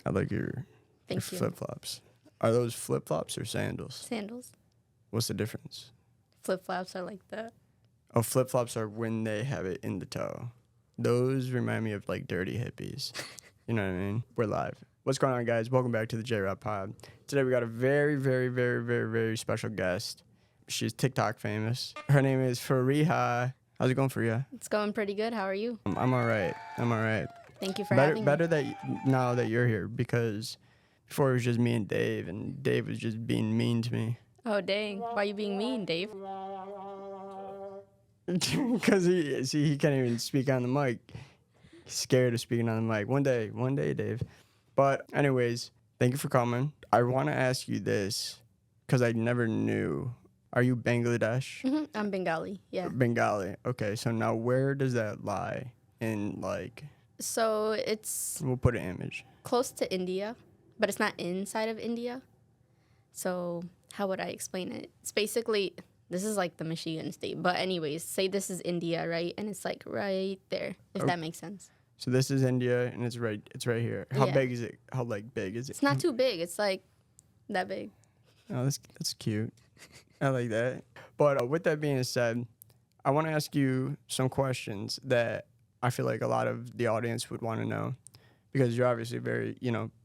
I like your Thank you. flip-flops. Are those flip-flops or sandals? Sandals. What's the difference? Flip-flops are like that. Oh, flip-flops are when they have it in the toe. Those remind me of like dirty hippies. You know what I mean? We're live. What's going on, guys? Welcome back to the J-Rock Pod. Today we got a very, very, very, very, very special guest. She's TikTok famous. Her name is Fariha. How's it going, Fariha? It's going pretty good. How are you? I'm all right. Thank you for having me. Better that now that you're here, because before it was just me and Dave was just being mean to me. Oh, dang. Why are you being mean, Dave? Because he can't even speak on the mic. He's scared of speaking on the mic. One day, Dave. But anyways, thank you for coming. I want to ask you this because I never knew. Are you Bangladesh? Mm-hmm. I'm Bengali, yeah. Bengali. Okay, so now where does that lie in, like... So it's We'll put an image. close to India, but it's not inside of India. So how would I explain it? It's basically, this is like the Michigan state. But anyways, say this is India, right? And it's like right there, if that makes sense. So this is India, and it's right here. How Yeah. big is it? How big is it? It's not too big. It's like that big. Oh, that's cute. I like that. But with that being said, I want to ask you some questions that I feel like a lot of the audience would want to know, because you're obviously very,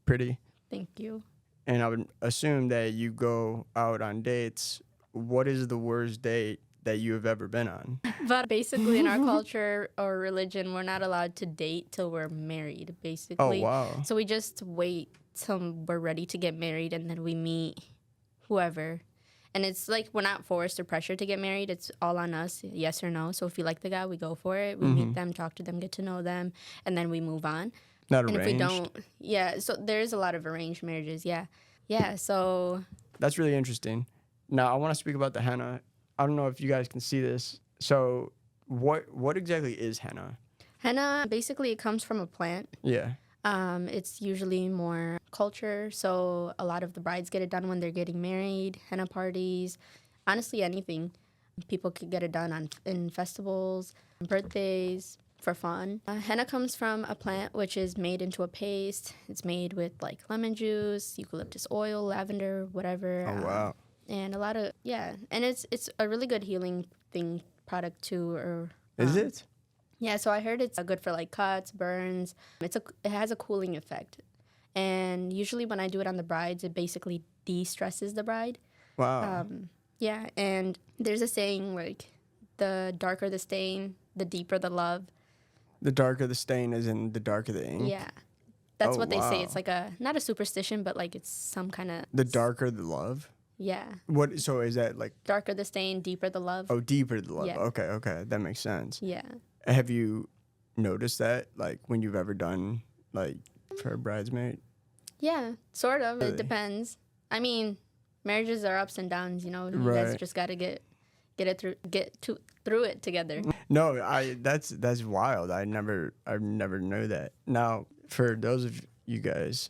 pretty. Thank you. And I would assume that you go out on dates. What is the worst date that you have ever been on? But basically in our culture or religion, we're not allowed to date till we're married, basically. Oh, wow. So we just wait till we're ready to get married, and then we meet whoever. And it's like we're not forced or pressured to get married. It's all on us, yes or no. So if we like the guy, we go for it. We meet them, talk to them, get to know them, and then we move on. Not And arranged? if we don't, yeah. So there's a lot of arranged marriages, yeah. Yeah, so... That's really interesting. Now, I want to speak about the henna. I don't know if you guys can see this. So what exactly is henna? Henna, basically it comes from a plant. Yeah. It's usually more culture, so a lot of the brides get it done when they're getting married, henna parties, honestly anything. People could get it done in festivals, birthdays, for fun. Henna comes from a plant which is made into a paste. It's made with like lemon juice, eucalyptus oil, lavender, whatever. Oh, wow. And a lot of, yeah, and it's a really good healing product too. Is it? Yeah, so I heard it's good for like cuts, burns. It has a cooling effect. And usually when I do it on the brides, it basically de-stresses the bride. Wow. Yeah, and there's a saying like, the darker the stain, the deeper the love. The darker the stain is in the darker the ink? Yeah. That's what they say. Wow. It's like not a superstition, but like it's some kind of... The darker the love? Yeah. What? So is that like... Darker the stain, deeper the love. Oh, deeper the love. Yeah. Okay. That makes sense. Yeah. Have you noticed that, like, when you've ever done, like, for a bridesmaid? Yeah, sort of. Really? It depends. I mean, marriages are ups and downs, you guys Right. just got to get through it together. No, that's wild. I never knew that. Now, for those of you guys,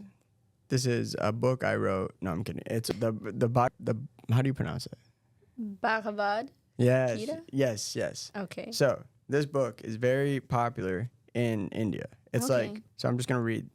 this is a book I wrote. No, I'm kidding. It's the how do you pronounce it? Bhagavad Yes. Gita? Yes. Okay. So this book is very popular in India. It's Okay. like, so I'm just gonna read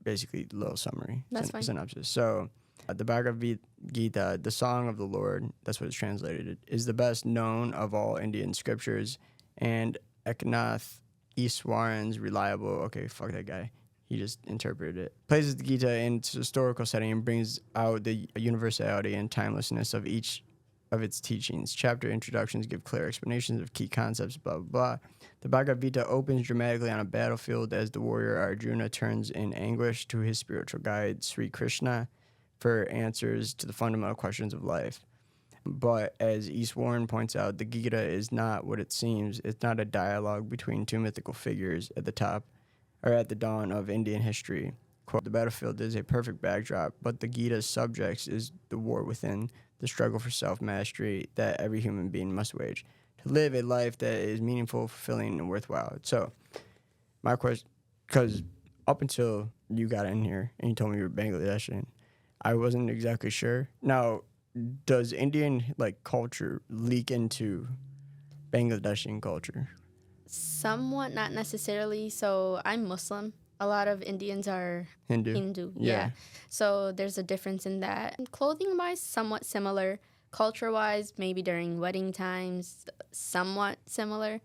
basically a little summary. That's fine. Synopsis. So the Bhagavad Gita, the Song of the Lord, that's what it's translated, is the best known of all Indian scriptures, and Eknath Easwaran's reliable, okay, fuck that guy, he just interpreted it, places the Gita in its historical setting and brings out the universality and timelessness of each of its teachings. Chapter introductions give clear explanations of key concepts, blah, blah, blah. The Bhagavad Gita opens dramatically on a battlefield as the warrior Arjuna turns in anguish to his spiritual guide, Sri Krishna, for answers to the fundamental questions of life. But as Eastwarren points out, the Gita is not what it seems. It's not a dialogue between two mythical figures at the top or at the dawn of Indian history. Quote, the battlefield is a perfect backdrop, but the Gita's subject is the war within, the struggle for self-mastery that every human being must wage to live a life that is meaningful, fulfilling, and worthwhile. So my question, because up until you got in here and you told me you were Bangladeshi, I wasn't exactly sure. Now, does Indian culture leak into Bangladeshi culture? Somewhat, not necessarily. So I'm Muslim, A lot of Indians are Hindu. Yeah. So there's a difference in that. Clothing-wise, somewhat similar. Culture-wise, maybe during wedding times, somewhat similar.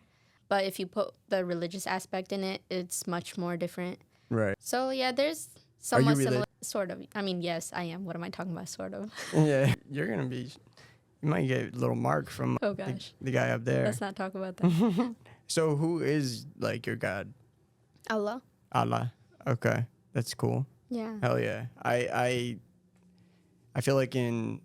But if you put the religious aspect in it, it's much more different. Right. So yeah, there's Are you somewhat similar. Sort of. I mean, yes, I am. What am I talking about? Sort of. Yeah. You're going to be, you might get a little mark from Oh gosh. the guy up there. Let's not talk about that. So who is like your God? Allah. Allah. Okay. That's cool. Yeah. Hell yeah. I feel like in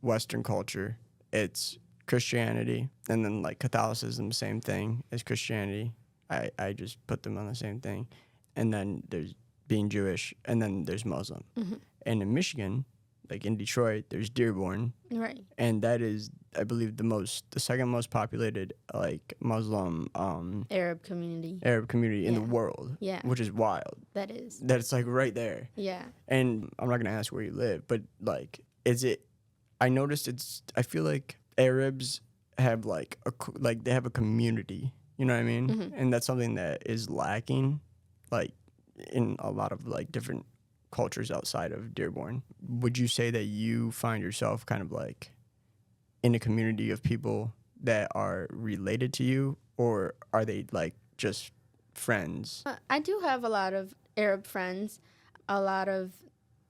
Western culture, it's Christianity and then like Catholicism, same thing as Christianity. I just put them on the same thing. And then there's being Jewish, and then there's Muslim. Mm-hmm. And in Michigan, like in Detroit, there's Dearborn. Right. And that is, I believe, the second most populated like Muslim Arab community. in the Yeah. world. Yeah. Which is wild. That is. That's like right there. Yeah. And I'm not gonna ask where you live, but like, I noticed I feel like Arabs have like they have a community. You know what I mean? Mm-hmm. And that's something that is lacking, like in a lot of like different cultures outside of Dearborn. Would you say that you find yourself kind of like in a community of people that are related to you, or are they like just friends? I do have a lot of Arab friends. A lot of,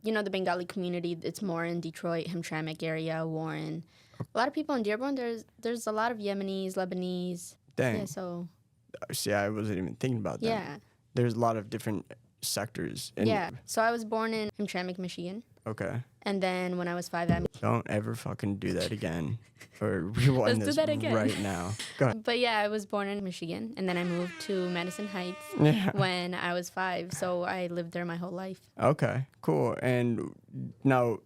the Bengali community. It's more in Detroit, Hamtramck area, Warren. A lot of people in Dearborn. There's a lot of Yemenis, Lebanese. Dang. Yeah. So. See, I wasn't even thinking about that. Yeah. There's a lot of different sectors. Yeah. So I was born in Hamtramck, Michigan. Okay. And then when I was 5, I moved. Don't ever fucking do that again. Or rewind Let's do this that again. right now. Go ahead. But yeah, I was born in Michigan, and then I moved to Madison Heights Yeah. when I was 5. So I lived there my whole life. Okay, cool. And now,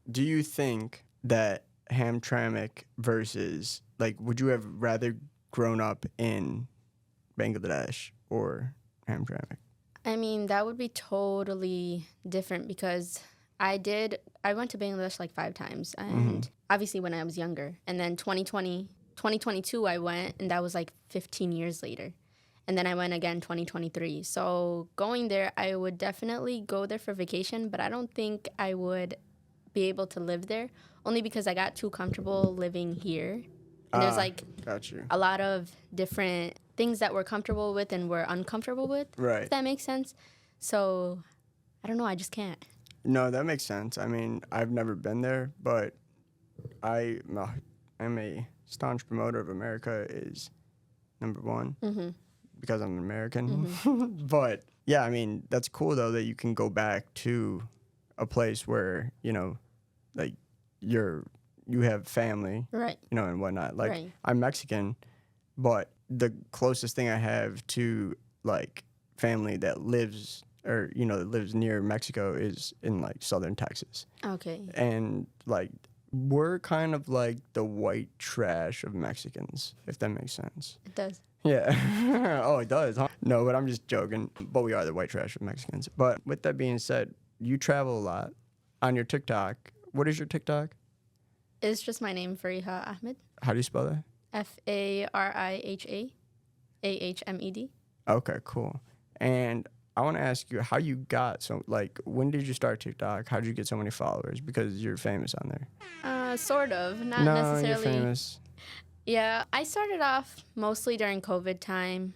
do you think that Hamtramck versus, like, would you have rather grown up in Bangladesh or Hamtramck? I mean, that would be totally different because I went to Bangladesh like 5 times, and obviously when I was younger. And then 2022 I went, and that was like 15 years later. And then I went again 2023. So going there, I would definitely go there for vacation, but I don't think I would be able to live there, only because I got too comfortable living here. And there's like Got you. a lot of different things that we're comfortable with and we're uncomfortable with. Right. If that makes sense. So I don't know. I just can't. No, that makes sense. I mean, I've never been there, but I am a staunch promoter of America is number one because I'm an American. But yeah, I mean, that's cool though that you can go back to a place where, like you have family, Right. And whatnot. Like Right. I'm Mexican, but the closest thing I have to like family that lives that lives near Mexico is in like southern Texas. Okay. And like we're kind of like the white trash of Mexicans, if that makes sense. It does. Yeah. Oh, it does, huh? No, but I'm just joking. But we are the white trash of Mexicans. But with that being said, you travel a lot on your TikTok. What is your TikTok? It's just my name, Fariha Ahmed. How do you spell that? Fariha Ahmed. Okay, cool. And I want to ask you how you got when did you start TikTok? How did you get so many followers? Because you're famous on there. Sort of. Not No, necessarily. you're famous. Yeah, I started off mostly during COVID time.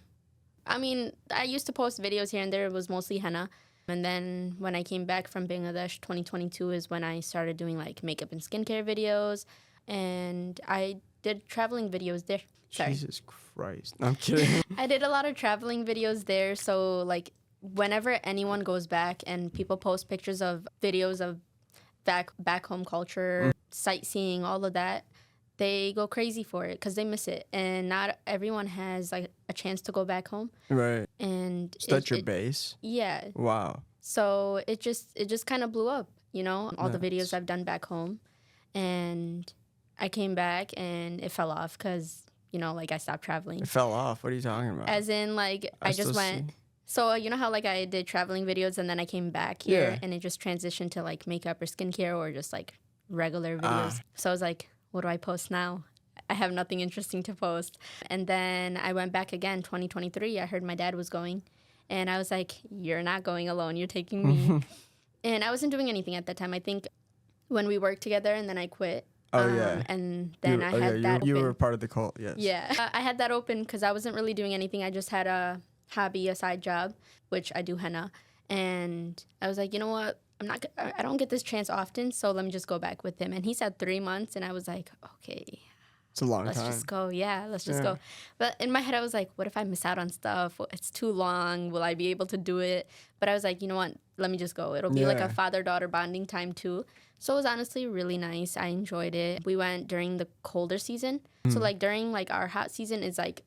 I mean, I used to post videos here and there. It was mostly henna. And then when I came back from Bangladesh, 2022 is when I started doing like makeup and skincare videos. And I did traveling videos there. Sorry. Jesus Christ. No, I'm kidding. I did a lot of traveling videos there. So like whenever anyone goes back and people post pictures of videos of back home culture, sightseeing, all of that, they go crazy for it because they miss it. And not everyone has like a chance to go back home. Right. And So that's your base? Yeah. Wow. So it just kind of blew up, all the Nice. videos I've done back home. And I came back and it fell off because, like I stopped traveling. It fell off. What are you talking about? As in, like, I just still went. see. So, you know how, like, I did traveling videos and then I came back here Yeah. and it just transitioned to, like, makeup or skincare or just, like, regular videos. So I was like, what do I post now? I have nothing interesting to post. And then I went back again, 2023. I heard my dad was going. And I was like, you're not going alone. You're taking me. And I wasn't doing anything at that time. I think when we worked together and then I quit. Oh, yeah. And then I had that you open. were part of the cult, yes. Yeah. I had that open because I wasn't really doing anything. I just had a hobby, a side job, which I do henna. And I was like, you know what? I don't get this chance often, so let me just go back with him. And he said 3 months, and I was like, okay. It's a long Let's time. just go. Yeah, let's just go. But in my head, I was like, what if I miss out on stuff? It's too long. Will I be able to do it? But I was like, you know what? Let me just go. It'll be like a father-daughter bonding time too. So it was honestly really nice. I enjoyed it. We went during the colder season. So like during like our hot season is like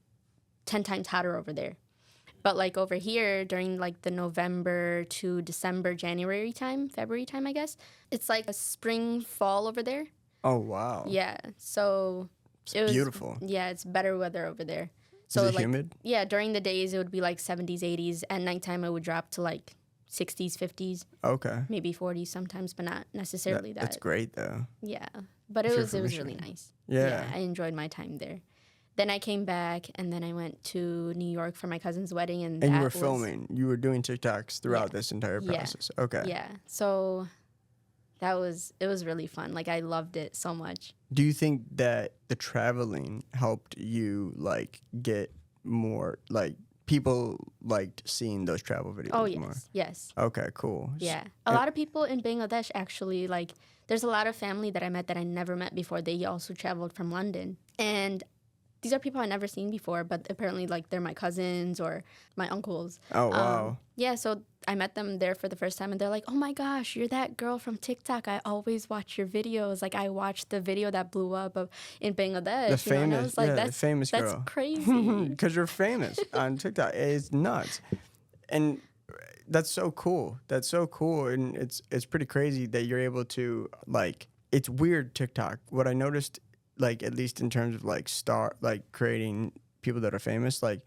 10 times hotter over there. But like over here during like the November to December, February time, I guess, it's like a spring, fall over there. Oh, wow. Yeah. So it was beautiful. Yeah, it's better weather over there. So is it like, humid? Yeah, during the days it would be like 70s, 80s. At nighttime it would drop to like 60s, 50s. Okay. Maybe 40s sometimes, but not necessarily that. That's great though. Yeah. But it was really nice. Yeah. I enjoyed my time there. Then I came back and then I went to New York for my cousin's wedding and you were filming. You were doing TikToks throughout this entire process. Okay. Yeah. So it was really fun. Like I loved it so much. Do you think that the traveling helped you like get more like people liked seeing those travel videos more? Oh yes. Okay, cool. Yeah. A lot of people in Bangladesh actually like there's a lot of family that I met that I never met before. They also traveled from London. And these are people I've never seen before, but apparently like they're my cousins or my uncles. Oh, wow. Yeah, so I met them there for the first time and they're like, oh my gosh, you're that girl from TikTok. I always watch your videos. Like I watched the video that blew up in Bangladesh. The famous, and I was like, the famous girl. That's crazy. Because you're famous on TikTok. It's nuts. And that's so cool. That's so cool. And it's pretty crazy that you're able to like, it's weird TikTok. What I noticed, like at least in terms of like creating people that are famous, like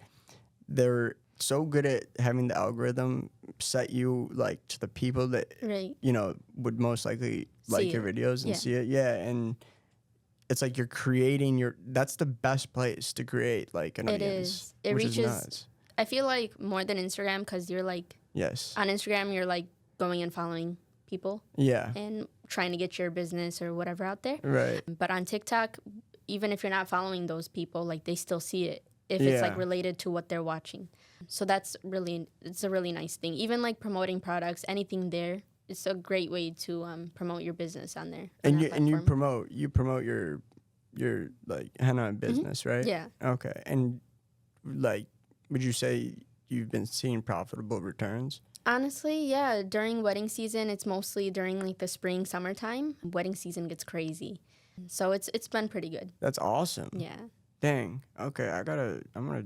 they're so good at having the algorithm set you like to the people that you know would most likely like your videos and see it. Yeah, and it's like you're creating that's the best place to create like an audience. It which reaches. is nuts. I feel like more than Instagram because you're like on Instagram you're like going and following people. Yeah. And trying to get your business or whatever out there. Right. But on TikTok, even if you're not following those people, like they still see it if it's like related to what they're watching. So it's a really nice thing. Even like promoting products, anything there, it's a great way to promote your business on there. And you promote your like henna business, right? Yeah. Okay. And like, would you say you've been seeing profitable returns? Honestly, yeah. During wedding season, it's mostly during like the spring, summertime. Wedding season gets crazy. So it's been pretty good. That's awesome. Yeah. Dang. Okay, I'm gonna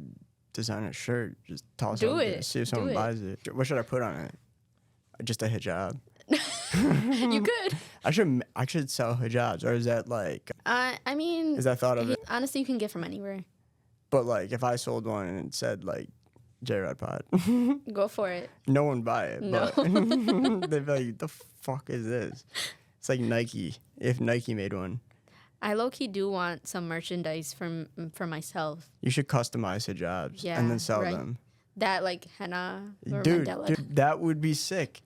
design a shirt. Just toss Do it. it. See if someone buys it. What should I put on it? Just a hijab. You could. I should sell hijabs, or is that like? I mean, is that thought of it? Honestly, you can get from anywhere. But like, if I sold one and it said like J-Rod Pod, go for it. No one buy it. No. But they'd be like, "The fuck is this?" It's like Nike. If Nike made one. I low-key do want some merchandise for myself. You should customize hijabs and then sell them. That like henna or dude, Mandela. That would be sick.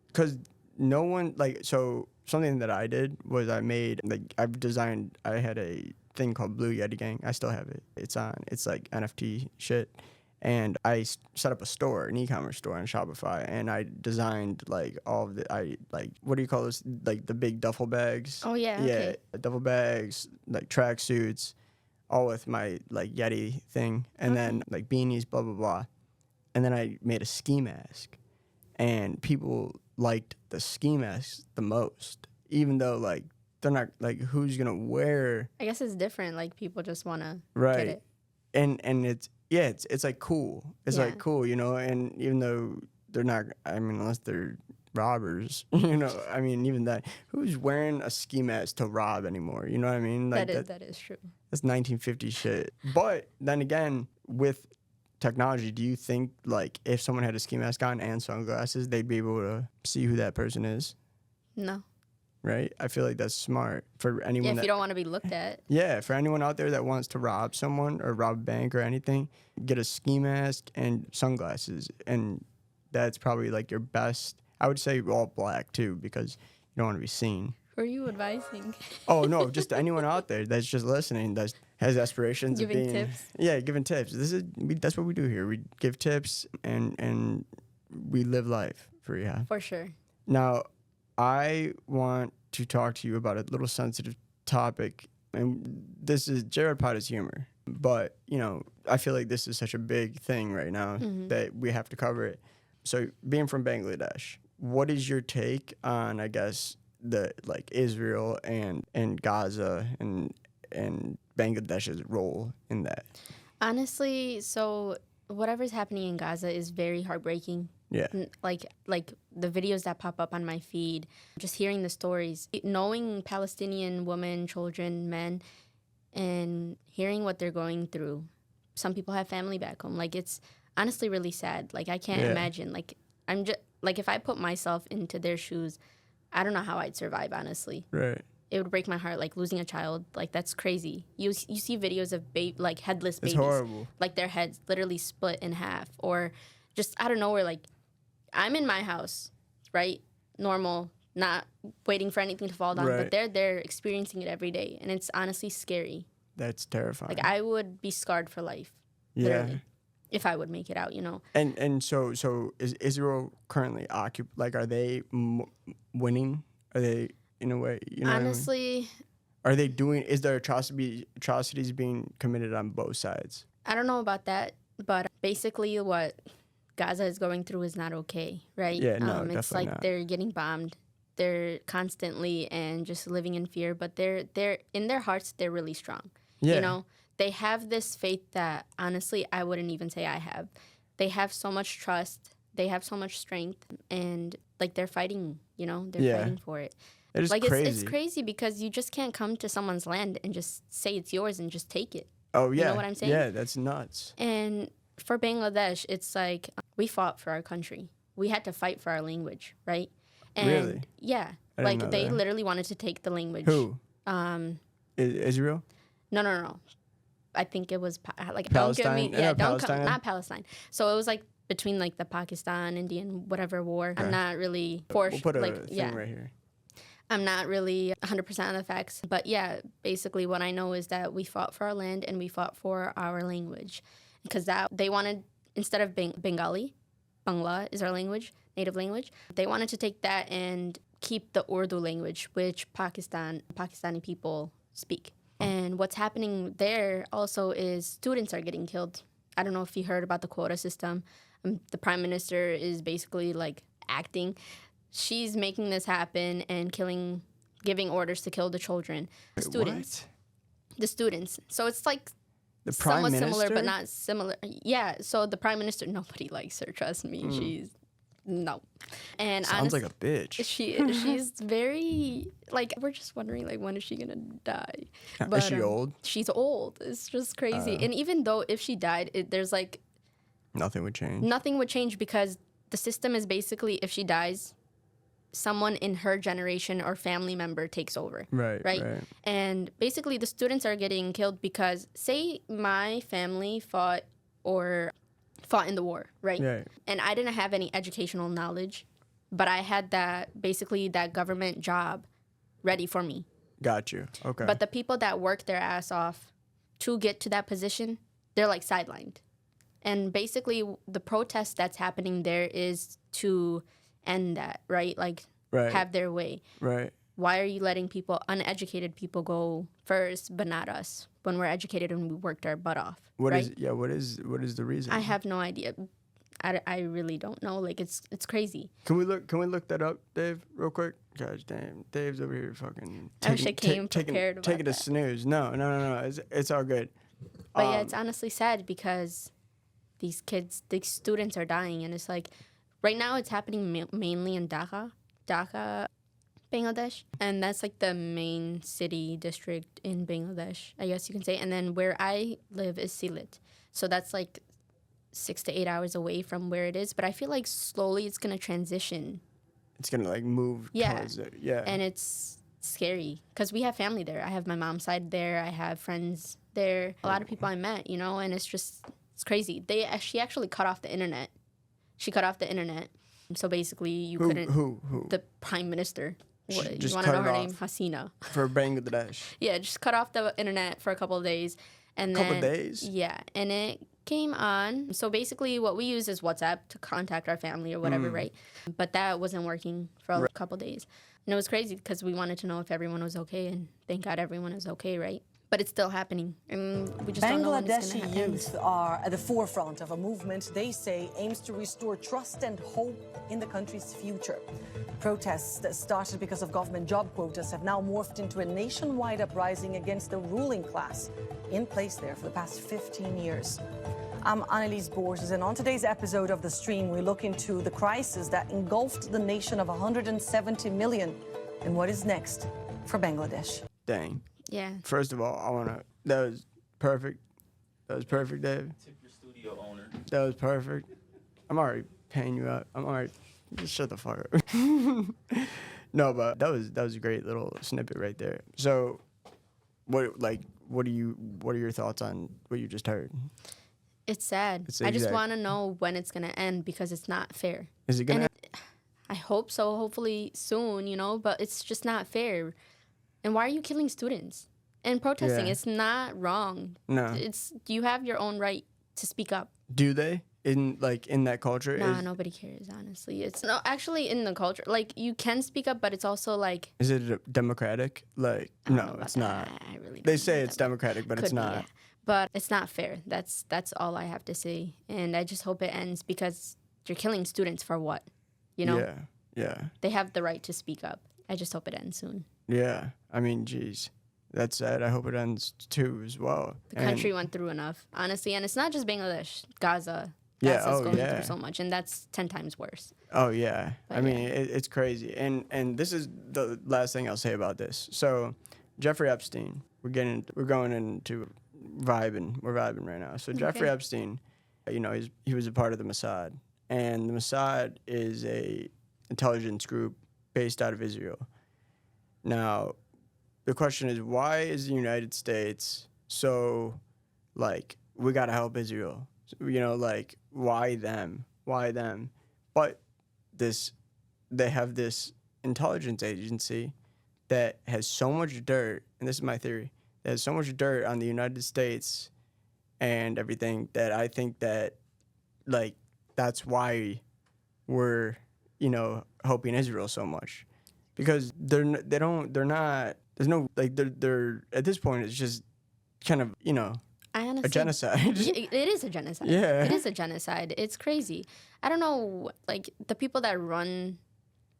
Because no one, like, so something that I did was I had a thing called Blue Yeti Gang. I still have it. It's like NFT shit. And I set up a store, an e-commerce store on Shopify, and I designed like all of what do you call those? Like the big duffel bags. Oh yeah. Yeah, okay. duffel bags, like track suits, all with my like Yeti thing, and then like beanies, blah blah blah. And then I made a ski mask, and people liked the ski mask the most, even though like they're not like who's gonna wear. I guess it's different. Like people just wanna get it. And it's like cool. It's like cool, you know. And even though they're not, I mean, unless they're robbers, you know. I mean, even that. Who's wearing a ski mask to rob anymore? You know what I mean? Like that is true. That's 1950 shit. But then again, with technology, do you think like if someone had a ski mask on and sunglasses, they'd be able to see who that person is? No. right? I feel like that's smart for anyone. Yeah, if that, you don't want to be looked at. yeah, for anyone out there that wants to rob someone or rob a bank or anything, get a ski mask and sunglasses, and that's probably like your best. I would say all black too, because you don't want to be seen. Who are you advising? Oh no, just anyone out there that's just listening that has aspirations Giving of being tips? Yeah, giving tips. That's what we do here. We give tips and we live life for you. For sure. Now, I want to talk to you about a little sensitive topic, and this is Jared Potter's humor. But I feel like this is such a big thing right now that we have to cover it. So, being from Bangladesh, what is your take on, I guess, the Israel and Gaza and Bangladesh's role in that? Honestly, so whatever's happening in Gaza is very heartbreaking. Yeah. Like the videos that pop up on my feed, just hearing the stories, knowing Palestinian women, children, men, and hearing what they're going through. Some people have family back home. Like, it's honestly really sad. Like, I can't imagine. Like, I'm just like, if I put myself into their shoes, I don't know how I'd survive, honestly. Right. It would break my heart, like losing a child. Like, that's crazy. You see videos of headless babies. It's horrible. Like, their heads literally split in half. Or just out of nowhere, like, I'm in my house, right? Normal, not waiting for anything to fall down. Right. But they're there experiencing it every day. And it's honestly scary. That's terrifying. Like, I would be scarred for life. Yeah. Literally, if I would make it out, And so is Israel currently occupied? Like, are they winning? Are they, in a way, honestly, are they doing? Is there atrocities being committed on both sides? I don't know about that, but basically what Gaza is going through is not okay, right? Yeah, no, it's definitely like not. they're getting bombed. They're constantly and just living in fear, but they're in their hearts they're really strong. Yeah. They have this faith that honestly I wouldn't even say I have. They have so much trust. They have so much strength, and like they're fighting. They're fighting for it. It is like crazy. It's crazy because you just can't come to someone's land and just say it's yours and just take it. Oh yeah. You know what I'm saying? Yeah, that's nuts. And for Bangladesh, it's like we fought for our country. We had to fight for our language, right? And Really? yeah, I didn't know they that. literally wanted to take the language. Who? Israel? No. I think it was like Palestine? Palestine? Not Palestine. So it was like between like the Pakistan, Indian, whatever war. Okay. I'm not really for We'll put a like thing right here. I'm not really 100% on the facts, but yeah, basically what I know is that we fought for our land and we fought for our language, because they wanted, instead of Bengali, Bangla is our language, native language. They wanted to take that and keep the Urdu language, which Pakistani people speak. And what's happening there also is students are getting killed. I don't know if you heard about the quota system. The prime minister is basically like acting. She's making this happen and giving orders to kill the children. Students. What? The students. So it's like The prime somewhat minister? similar, but not similar. Yeah, so the prime minister, nobody likes her, trust me. No. And Sounds like a bitch. She's very, like, we're just wondering, like, when is she going to die? Is she old? She's old. It's just crazy. And even though if she died, there's, like... Nothing would change. Nothing would change because the system is basically, if she dies, someone in her generation or family member takes over. Right. And basically the students are getting killed because, say my family fought in the war, right? And I didn't have any educational knowledge, but I had that government job ready for me. Got you. Okay. But the people that work their ass off to get to that position, they're like sidelined. And basically the protest that's happening there is to end that, right? Like have their way. Right. Why are you letting uneducated people go first, but not us, when we're educated and we worked our butt off? What right? is the reason? I have no idea. I really don't know. Like it's crazy. Can we look that up, Dave, real quick? Gosh damn, Dave's over here fucking. I wish I came prepared about taking a that. snooze. No. It's all good. But yeah, it's honestly sad because these students are dying, and it's like right now it's happening mainly in Dhaka, Bangladesh, and that's like the main city district in Bangladesh, I guess you can say. And then where I live is Sylhet, so that's like 6 to 8 hours away from where it is. But I feel like slowly it's gonna transition it's gonna like move towards it. Yeah. And it's scary because we have family there. I have my mom's side there. I have friends there. A lot of people I met, you know, and it's crazy. She actually cut off the internet. She cut off the internet. So basically, you couldn't. Who? The prime minister. You want Just to cut know it her off name? Hasina. for Bangladesh. Yeah, just cut off the internet for a couple of days. And then, Couple days? Yeah, and it came on. So basically, what we use is WhatsApp to contact our family or whatever, right? But that wasn't working for a couple of days. And it was crazy because we wanted to know if everyone was okay, and thank God everyone is okay, right? But it's still happening, and we just don't know when it's going to happen. Bangladeshi youth are at the forefront of a movement they say aims to restore trust and hope in the country's future. Protests that started because of government job quotas have now morphed into a nationwide uprising against the ruling class in place there for the past 15 years. I'm Annalise Borges, and on today's episode of The Stream, we look into the crisis that engulfed the nation of 170 million and what is next for Bangladesh. Dang. Yeah. First of all, that was perfect. That was perfect, Dave. Tip your studio owner. That was perfect. I'm already paying you out. I'm already, just shut the fuck up. No, but that was a great little snippet right there. So, what are your thoughts on what you just heard? It's sad. I just want to know when it's going to end because it's not fair. Is it gonna? I hope so. Hopefully soon, you know, but it's just not fair. And why are you killing students and protesting? Yeah. It's not wrong. No. You have your own right to speak up. Do they in that culture? Nah, nobody cares. Honestly, it's no actually in the culture. Like you can speak up, but it's also like. Is it democratic? Like no, it's not. I really. They say it's democratic, but it's not. Yeah. But it's not fair. That's all I have to say, and I just hope it ends because you're killing students for what, you know? Yeah. They have the right to speak up. I just hope it ends soon. Yeah. I mean, geez. That's sad. I hope it ends too as well. The country went through enough, honestly. And it's not just Bangladesh. Gaza. Yeah, Gaza's going through so much. And that's 10 times worse. Oh, yeah. But I mean, it's crazy. And this is the last thing I'll say about this. So, Jeffrey Epstein, we're going into vibing. We're vibing right now. So, Jeffrey Epstein, you know, he was a part of the Mossad. And the Mossad is a intelligence group based out of Israel. Now, the question is, why is the United States so, like, we got to help Israel? You know, like, why them? Why them? But they have this intelligence agency that has so much dirt, and this is my theory, that has so much dirt on the United States and everything that I think that, like, that's why we're, you know, helping Israel so much. Because they're at this point, it's just kind of, you know, a genocide. It is a genocide. Yeah. It is a genocide. It's crazy. I don't know, like, the people that run,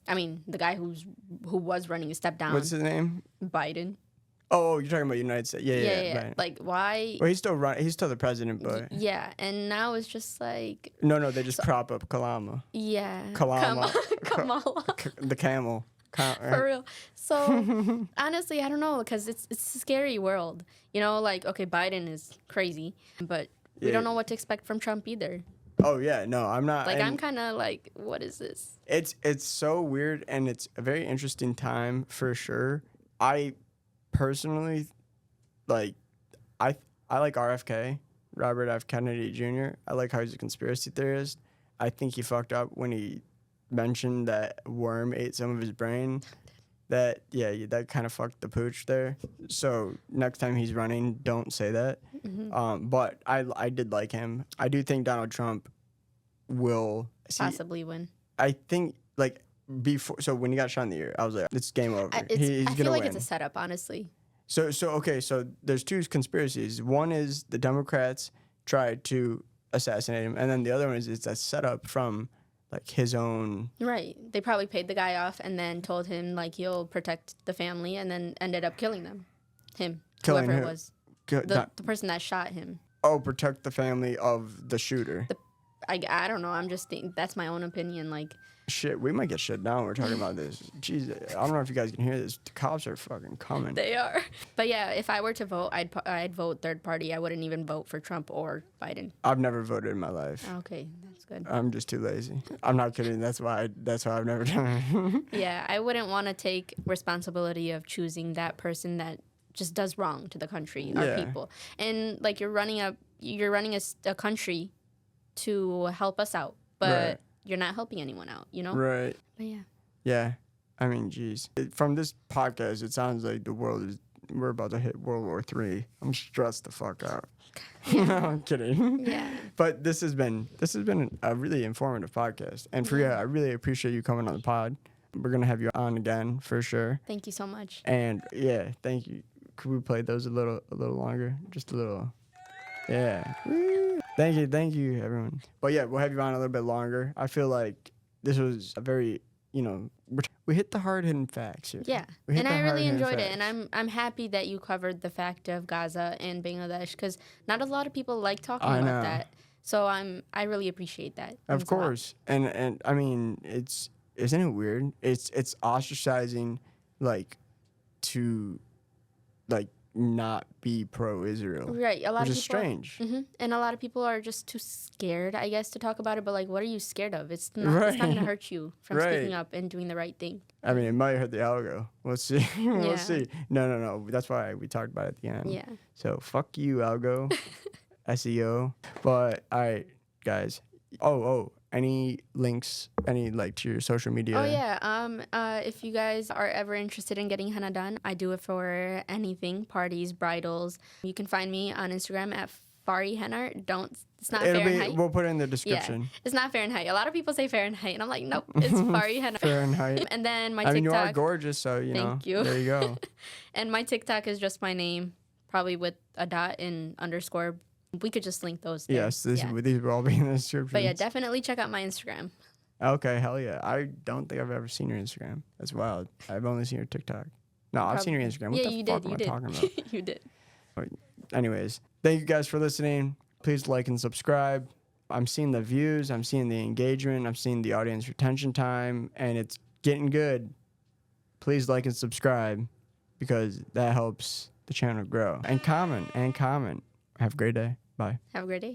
I mean, the guy who was running stepped down. What's his name? Biden. Oh, you're talking about United States. Yeah. Right. Like, why? Well, he's still the president, but... Yeah, and now it's just like... No, they just prop up Kalama. Yeah. Kamala. The camel. For real. So, honestly, I don't know, because it's a scary world. You know, like, okay, Biden is crazy, but we don't know what to expect from Trump either. Oh, yeah, no, I'm not. Like, I'm kind of like, what is this? It's so weird, and it's a very interesting time for sure. I personally, like, I like RFK, Robert F. Kennedy Jr. I like how he's a conspiracy theorist. I think he fucked up when he mentioned that a worm ate some of his brain. That kind of fucked the pooch there. So next time he's running, don't say that. Mm-hmm. But I did like him. I do think Donald Trump will possibly win. I think like before. So when he got shot in the ear, I was like, it's game over. He's I feel gonna like win. it's a setup, honestly. So there's two conspiracies. One is the Democrats tried to assassinate him, and then the other one is it's a setup from like his own. Right. They probably paid the guy off and then told him like you'll protect the family, and then ended up killing them. Whoever it was. The person that shot him. Oh, protect the family of the shooter. I don't know. I'm just thinking, that's my own opinion. Like, shit, we might get shut down. We're talking about this. Jeez, I don't know if you guys can hear this. The cops are fucking coming. They are. But yeah, if I were to vote, I'd vote third party. I wouldn't even vote for Trump or Biden. I've never voted in my life. Okay, that's good. I'm just too lazy. I'm not kidding. That's why I've never done it. Yeah, I wouldn't want to take responsibility of choosing that person that just does wrong to the country, our people. And like you're running a country to help us out, but you're not helping anyone out, you know? Right. But yeah. Yeah. I mean, geez. From this podcast, it sounds like we're about to hit World War III. I'm stressed the fuck out. No, I'm kidding. Yeah. But this has been a really informative podcast. And Fariha, I really appreciate you coming on the pod. We're gonna have you on again for sure. Thank you so much. And yeah, thank you. Could we play those a little longer? Just a little. Yeah. Woo. Thank you, everyone. But yeah, we'll have you on a little bit longer. I feel like this was a very, we hit the hard-hitting facts here. Yeah, and I really enjoyed it, and I'm happy that you covered the fact of Gaza and Bangladesh, because not a lot of people like talking about that. So I really appreciate that. Of course, and I mean, isn't it weird? It's ostracizing, to not be pro-Israel. Right, a lot which of is people. Strange. And a lot of people are just too scared, I guess, to talk about it. But what are you scared of? It's not going to hurt you from speaking up and doing the right thing. I mean, it might hurt the algo. We'll see. We'll see. No. That's why we talked about it at the end. Yeah. So fuck you, algo, SEO. But all right, guys. Oh. Any links? Any to your social media? Oh yeah. If you guys are ever interested in getting henna done, I do it for anything, parties, bridals. You can find me on Instagram at Fariha. It's not Fahrenheit. We'll put it in the description. Yeah, it's not Fahrenheit. A lot of people say Fahrenheit, and I'm like, nope, it's Fariha. Fahrenheit. And then my TikTok. I mean, you are gorgeous, so Thank you. There you go. And my TikTok is just my name, probably with a dot and underscore. We could just link those there. Yes, these will all be in the description. But yeah, definitely check out my Instagram. Okay, hell yeah. I don't think I've ever seen your Instagram. That's wild. I've only seen your TikTok. No, I've seen your Instagram. What the fuck am I talking about? You did. Anyways, thank you guys for listening. Please like and subscribe. I'm seeing the views. I'm seeing the engagement. I'm seeing the audience retention time. And it's getting good. Please like and subscribe because that helps the channel grow. And comment. Have a great day. Bye. Have a great day.